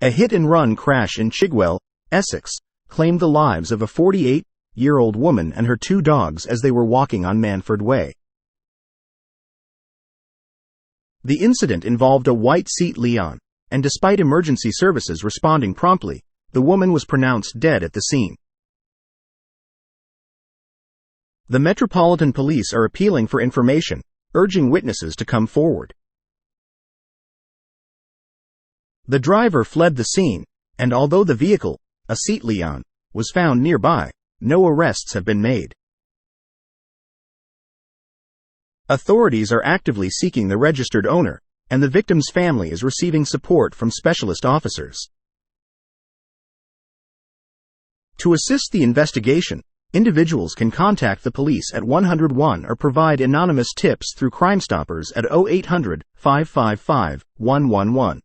A hit-and-run crash in Chigwell, Essex, claimed the lives of a 48-year-old woman and her 2 dogs as they were walking on Manford Way. The incident involved a white Seat Leon, and despite emergency services responding promptly, the woman was pronounced dead at the scene. The Metropolitan Police are appealing for information, urging witnesses to come forward. The driver fled the scene, and although the vehicle, a Seat Leon, was found nearby, no arrests have been made. Authorities are actively seeking the registered owner, and the victim's family is receiving support from specialist officers. To assist the investigation, individuals can contact the police at 101 or provide anonymous tips through Crimestoppers at 0800 555 111.